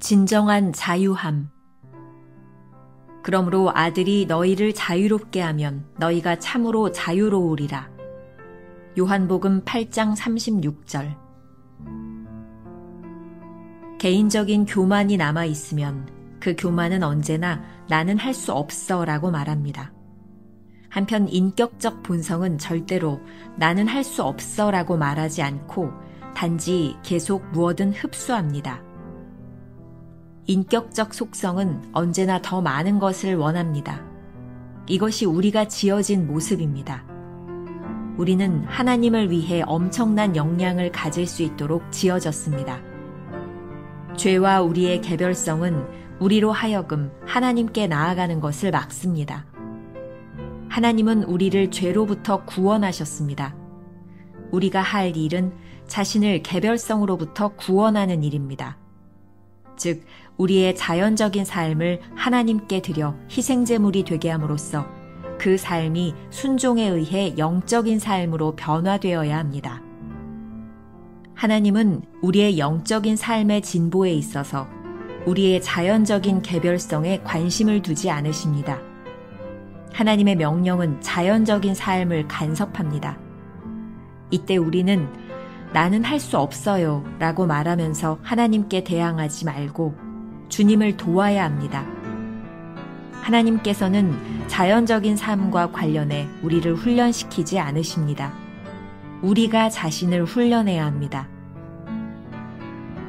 진정한 자유함. 그러므로 아들이 너희를 자유롭게 하면 너희가 참으로 자유로우리라. 요한복음 8장 36절. 개인적인 교만이 남아있으면 그 교만은 언제나 나는 할 수 없어 라고 말합니다. 한편 인격적 본성은 절대로 나는 할 수 없어 라고 말하지 않고 단지 계속 무엇든 흡수합니다. 인격적 속성은 언제나 더 많은 것을 원합니다. 이것이 우리가 지어진 모습입니다. 우리는 하나님을 위해 엄청난 역량을 가질 수 있도록 지어졌습니다. 죄와 우리의 개별성은 우리로 하여금 하나님께 나아가는 것을 막습니다. 하나님은 우리를 죄로부터 구원하셨습니다. 우리가 할 일은 자신을 개별성으로부터 구원하는 일입니다. 즉, 우리의 자연적인 삶을 하나님께 드려 희생제물이 되게 함으로써 그 삶이 순종에 의해 영적인 삶으로 변화되어야 합니다. 하나님은 우리의 영적인 삶의 진보에 있어서 우리의 자연적인 개별성에 관심을 두지 않으십니다. 하나님의 명령은 자연적인 삶을 간섭합니다. 이때 우리는 나는 할 수 없어요 라고 말하면서 하나님께 대항하지 말고 주님을 도와야 합니다. 하나님께서는 자연적인 삶과 관련해 우리를 훈련시키지 않으십니다. 우리가 자신을 훈련해야 합니다.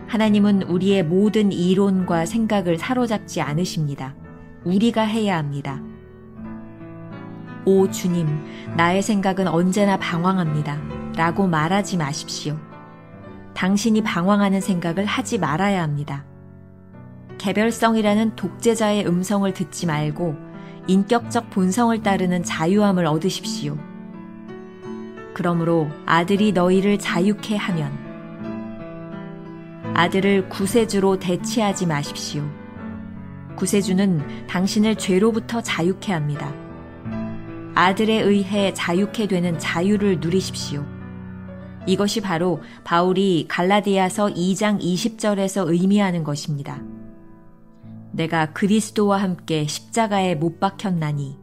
하나님은 우리의 모든 이론과 생각을 사로잡지 않으십니다. 우리가 해야 합니다. 오 주님, 나의 생각은 언제나 방황합니다. 라고 말하지 마십시오. 당신이 방황하는 생각을 하지 말아야 합니다. 개별성이라는 독재자의 음성을 듣지 말고 인격적 본성을 따르는 자유함을 얻으십시오. 그러므로 아들이 너희를 자유케 하면 아들을 구세주로 대체하지 마십시오. 구세주는 당신을 죄로부터 자유케 합니다. 아들에 의해 자유케 되는 자유를 누리십시오. 이것이 바로 바울이 갈라디아서 2장 20절에서 의미하는 것입니다. 내가 그리스도와 함께 십자가에 못 박혔나니.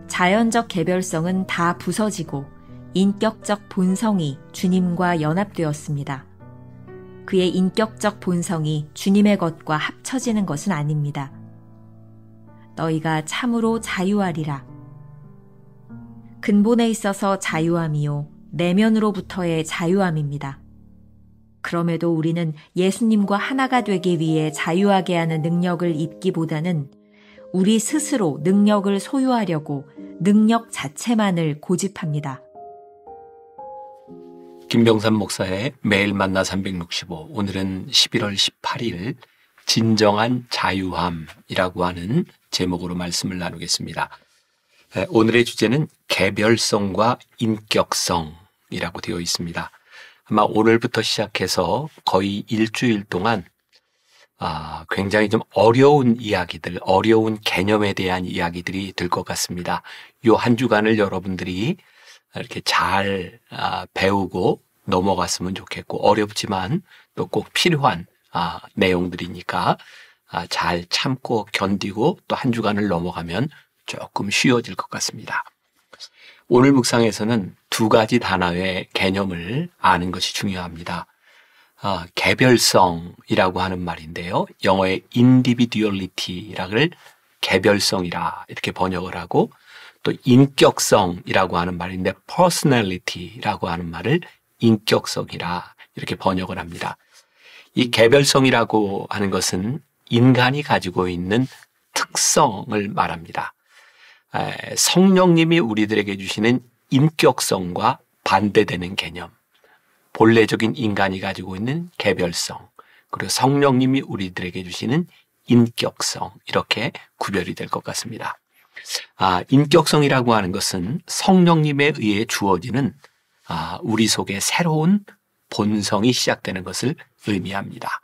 자연적 개별성은 다 부서지고 인격적 본성이 주님과 연합되었습니다. 그의 인격적 본성이 주님의 것과 합쳐지는 것은 아닙니다. 너희가 참으로 자유하리라. 근본에 있어서 자유함이요, 내면으로부터의 자유함입니다. 그럼에도 우리는 예수님과 하나가 되기 위해 자유하게 하는 능력을 입기보다는 우리 스스로 능력을 소유하려고 능력 자체만을 고집합니다. 김병삼 목사의 매일 만나 365, 오늘은 11월 18일 진정한 자유함이라고 하는 제목으로 말씀을 나누겠습니다. 오늘의 주제는 개별성과 인격성이라고 되어 있습니다. 아마 오늘부터 시작해서 거의 일주일 동안 굉장히 좀 어려운 이야기들, 어려운 개념에 대한 이야기들이 될 것 같습니다. 요 한 주간을 여러분들이 이렇게 잘 배우고 넘어갔으면 좋겠고, 어렵지만 또 꼭 필요한 내용들이니까 잘 참고 견디고 또 한 주간을 넘어가면 조금 쉬워질 것 같습니다. 오늘 묵상에서는 두 가지 단어의 개념을 아는 것이 중요합니다. 개별성이라고 하는 말인데요. 영어의 individuality를 개별성이라 이렇게 번역을 하고, 또 인격성이라고 하는 말인데 personality라고 하는 말을 인격성이라 이렇게 번역을 합니다. 이 개별성이라고 하는 것은 인간이 가지고 있는 특성을 말합니다. 성령님이 우리들에게 주시는 인격성과 반대되는 개념, 본래적인 인간이 가지고 있는 개별성, 그리고 성령님이 우리들에게 주시는 인격성, 이렇게 구별이 될 것 같습니다. 인격성이라고 하는 것은 성령님에 의해 주어지는 우리 속에 새로운 본성이 시작되는 것을 의미합니다.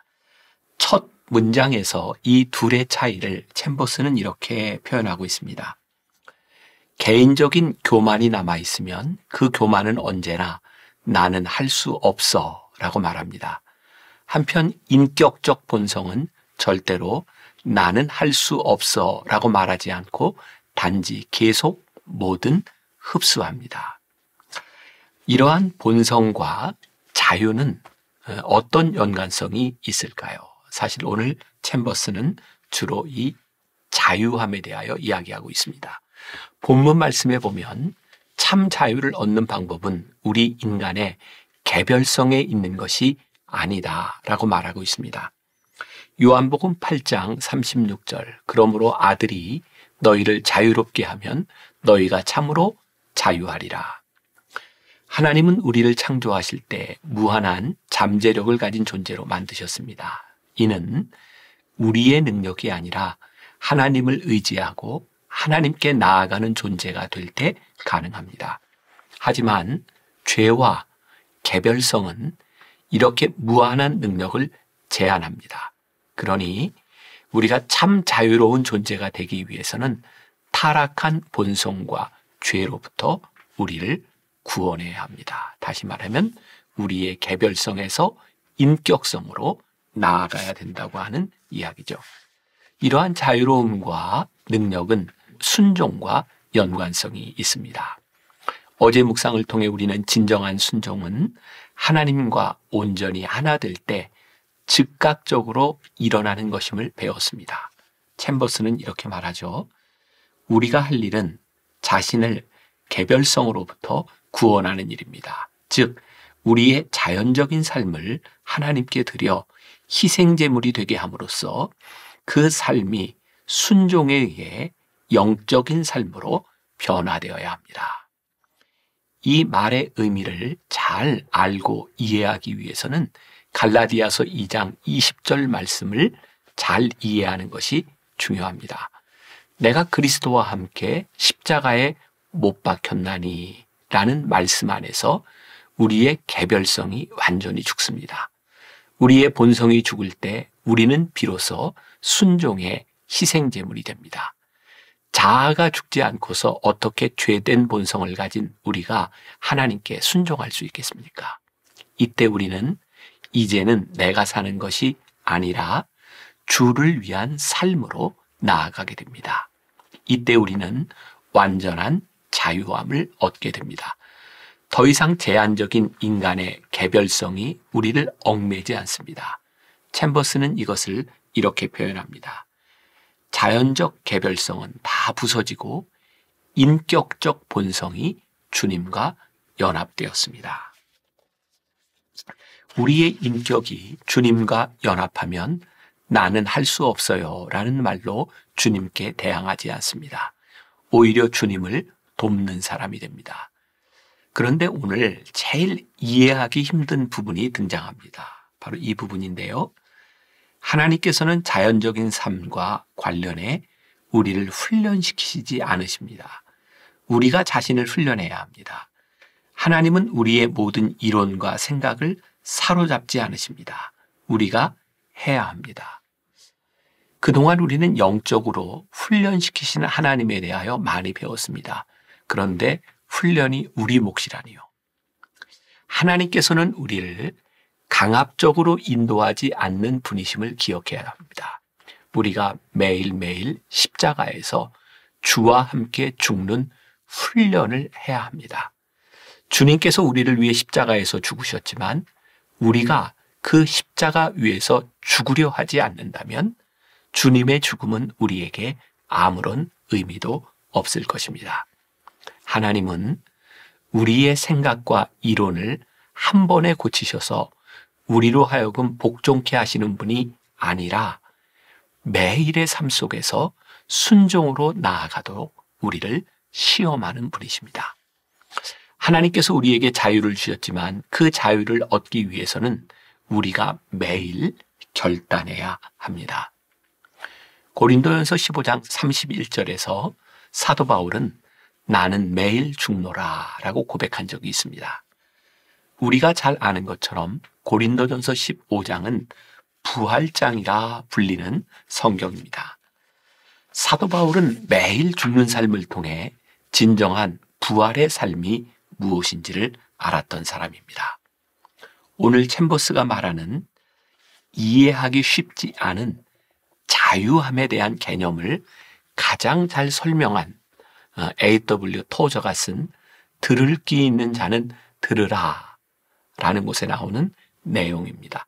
첫 문장에서 이 둘의 차이를 챔버스는 이렇게 표현하고 있습니다. 개인적인 교만이 남아있으면 그 교만은 언제나 나는 할 수 없어 라고 말합니다. 한편 인격적 본성은 절대로 나는 할 수 없어 라고 말하지 않고 단지 계속 뭐든 흡수합니다. 이러한 본성과 자유는 어떤 연관성이 있을까요? 사실 오늘 챔버스는 주로 이 자유함에 대하여 이야기하고 있습니다. 본문 말씀에 보면 참 자유를 얻는 방법은 우리 인간의 개별성에 있는 것이 아니다 라고 말하고 있습니다. 요한복음 8장 36절 그러므로 아들이 너희를 자유롭게 하면 너희가 참으로 자유하리라. 하나님은 우리를 창조하실 때 무한한 잠재력을 가진 존재로 만드셨습니다. 이는 우리의 능력이 아니라 하나님을 의지하고 하나님께 나아가는 존재가 될 때 가능합니다. 하지만 죄와 개별성은 이렇게 무한한 능력을 제한합니다. 그러니 우리가 참 자유로운 존재가 되기 위해서는 타락한 본성과 죄로부터 우리를 구원해야 합니다. 다시 말하면 우리의 개별성에서 인격성으로 나아가야 된다고 하는 이야기죠. 이러한 자유로움과 능력은 순종과 연관성이 있습니다. 어제 묵상을 통해 우리는 진정한 순종은 하나님과 온전히 하나 될 때 즉각적으로 일어나는 것임을 배웠습니다. 챔버스는 이렇게 말하죠. 우리가 할 일은 자신을 개별성으로부터 구원하는 일입니다. 즉 우리의 자연적인 삶을 하나님께 드려 희생제물이 되게 함으로써 그 삶이 순종에 의해 영적인 삶으로 변화되어야 합니다. 이 말의 의미를 잘 알고 이해하기 위해서는 갈라디아서 2장 20절 말씀을 잘 이해하는 것이 중요합니다. 내가 그리스도와 함께 십자가에 못 박혔나니 라는 말씀 안에서 우리의 개별성이 완전히 죽습니다. 우리의 본성이 죽을 때 우리는 비로소 순종의 희생제물이 됩니다. 자아가 죽지 않고서 어떻게 죄된 본성을 가진 우리가 하나님께 순종할 수 있겠습니까? 이때 우리는 이제는 내가 사는 것이 아니라 주를 위한 삶으로 나아가게 됩니다. 이때 우리는 완전한 자유함을 얻게 됩니다. 더 이상 제한적인 인간의 개별성이 우리를 얽매지 않습니다. 챔버스는 이것을 이렇게 표현합니다. 자연적 개별성은 다 부서지고 인격적 본성이 주님과 연합되었습니다. 우리의 인격이 주님과 연합하면 나는 할 수 없어요 라는 말로 주님께 대항하지 않습니다. 오히려 주님을 돕는 사람이 됩니다. 그런데 오늘 제일 이해하기 힘든 부분이 등장합니다. 바로 이 부분인데요. 하나님께서는 자연적인 삶과 관련해 우리를 훈련시키지 않으십니다. 우리가 자신을 훈련해야 합니다. 하나님은 우리의 모든 이론과 생각을 사로잡지 않으십니다. 우리가 해야 합니다. 그동안 우리는 영적으로 훈련시키시는 하나님에 대하여 많이 배웠습니다. 그런데 훈련이 우리 몫이라니요. 하나님께서는 우리를 강압적으로 인도하지 않는 분이심을 기억해야 합니다. 우리가 매일매일 십자가에서 주와 함께 죽는 훈련을 해야 합니다. 주님께서 우리를 위해 십자가에서 죽으셨지만 우리가 그 십자가 위에서 죽으려 하지 않는다면 주님의 죽음은 우리에게 아무런 의미도 없을 것입니다. 하나님은 우리의 생각과 이론을 한 번에 고치셔서 우리로 하여금 복종케 하시는 분이 아니라 매일의 삶 속에서 순종으로 나아가도록 우리를 시험하는 분이십니다. 하나님께서 우리에게 자유를 주셨지만 그 자유를 얻기 위해서는 우리가 매일 결단해야 합니다. 고린도전서 15장 31절에서 사도 바울은 나는 매일 죽노라 라고 고백한 적이 있습니다. 우리가 잘 아는 것처럼 고린도전서 15장은 부활장이라 불리는 성경입니다. 사도 바울은 매일 죽는 삶을 통해 진정한 부활의 삶이 무엇인지를 알았던 사람입니다. 오늘 챔버스가 말하는 이해하기 쉽지 않은 자유함에 대한 개념을 가장 잘 설명한 A.W. 토저가 쓴 들을 귀 있는 자는 들으라 라는 곳에 나오는 내용입니다.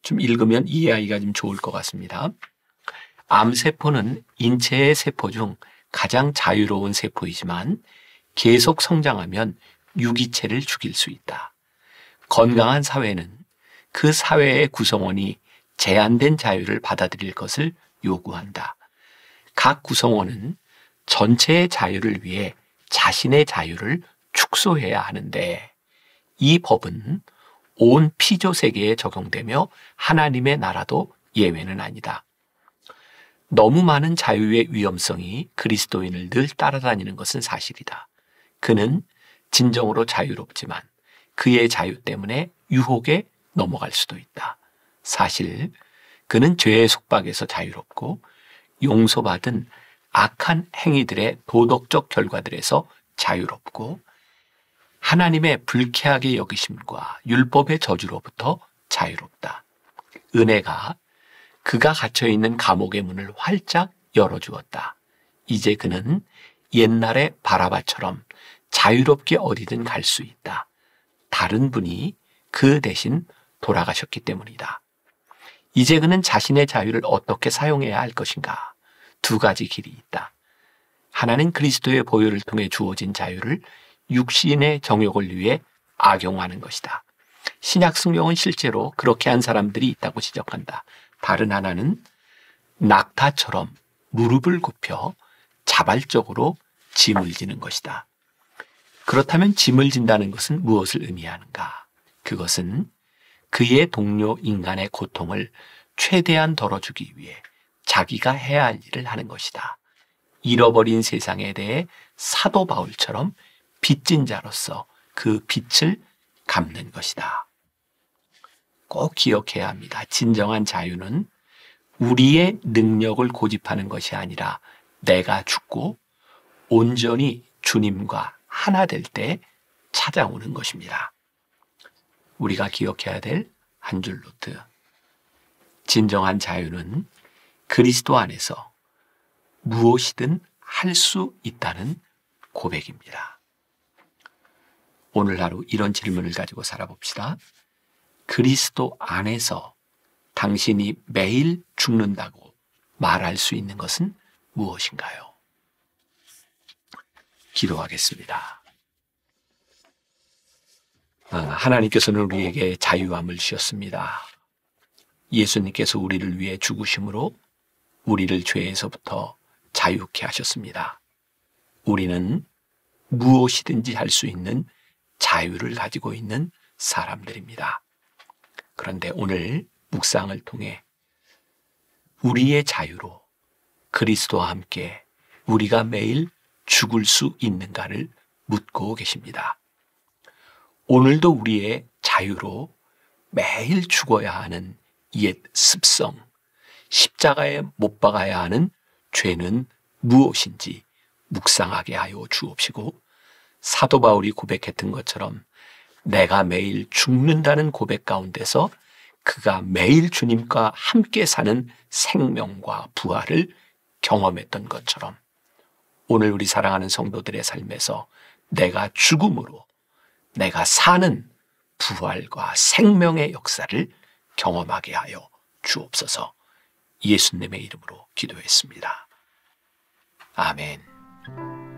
좀 읽으면 이해하기가 좀 좋을 것 같습니다. 암세포는 인체의 세포 중 가장 자유로운 세포이지만 계속 성장하면 유기체를 죽일 수 있다. 건강한 사회는 그 사회의 구성원이 제한된 자유를 받아들일 것을 요구한다. 각 구성원은 전체의 자유를 위해 자신의 자유를 축소해야 하는데 이 법은 온 피조 세계에 적용되며 하나님의 나라도 예외는 아니다. 너무 많은 자유의 위험성이 그리스도인을 늘 따라다니는 것은 사실이다. 그는 진정으로 자유롭지만 그의 자유 때문에 유혹에 넘어갈 수도 있다. 사실 그는 죄의 속박에서 자유롭고 용서받은 악한 행위들의 도덕적 결과들에서 자유롭고 하나님의 불쾌하게 여기심과 율법의 저주로부터 자유롭다. 은혜가 그가 갇혀있는 감옥의 문을 활짝 열어주었다. 이제 그는 옛날의 바라바처럼 자유롭게 어디든 갈 수 있다. 다른 분이 그 대신 돌아가셨기 때문이다. 이제 그는 자신의 자유를 어떻게 사용해야 할 것인가? 두 가지 길이 있다. 하나는 그리스도의 보혈을 통해 주어진 자유를 육신의 정욕을 위해 악용하는 것이다. 신약 성경은 실제로 그렇게 한 사람들이 있다고 지적한다. 다른 하나는 낙타처럼 무릎을 굽혀 자발적으로 짐을 지는 것이다. 그렇다면 짐을 진다는 것은 무엇을 의미하는가? 그것은 그의 동료 인간의 고통을 최대한 덜어주기 위해 자기가 해야 할 일을 하는 것이다. 잃어버린 세상에 대해 사도 바울처럼 빚진 자로서 그 빚을 갚는 것이다. 꼭 기억해야 합니다. 진정한 자유는 우리의 능력을 고집하는 것이 아니라 내가 죽고 온전히 주님과 하나 될 때 찾아오는 것입니다. 우리가 기억해야 될 한 줄 노트. 진정한 자유는 그리스도 안에서 무엇이든 할 수 있다는 고백입니다. 오늘 하루 이런 질문을 가지고 살아봅시다. 그리스도 안에서 당신이 매일 죽는다고 말할 수 있는 것은 무엇인가요? 기도하겠습니다. 하나님께서는 우리에게 자유함을 주셨습니다. 예수님께서 우리를 위해 죽으심으로 우리를 죄에서부터 자유케 하셨습니다. 우리는 무엇이든지 할 수 있는 자유를 가지고 있는 사람들입니다. 그런데 오늘 묵상을 통해 우리의 자유로 그리스도와 함께 우리가 매일 죽을 수 있는가를 묻고 계십니다. 오늘도 우리의 자유로 매일 죽어야 하는 옛 습성, 십자가에 못 박아야 하는 죄는 무엇인지 묵상하게 하여 주옵시고 사도 바울이 고백했던 것처럼 내가 매일 죽는다는 고백 가운데서 그가 매일 주님과 함께 사는 생명과 부활을 경험했던 것처럼 오늘 우리 사랑하는 성도들의 삶에서 내가 죽음으로 내가 사는 부활과 생명의 역사를 경험하게 하여 주옵소서. 예수님의 이름으로 기도했습니다. 아멘.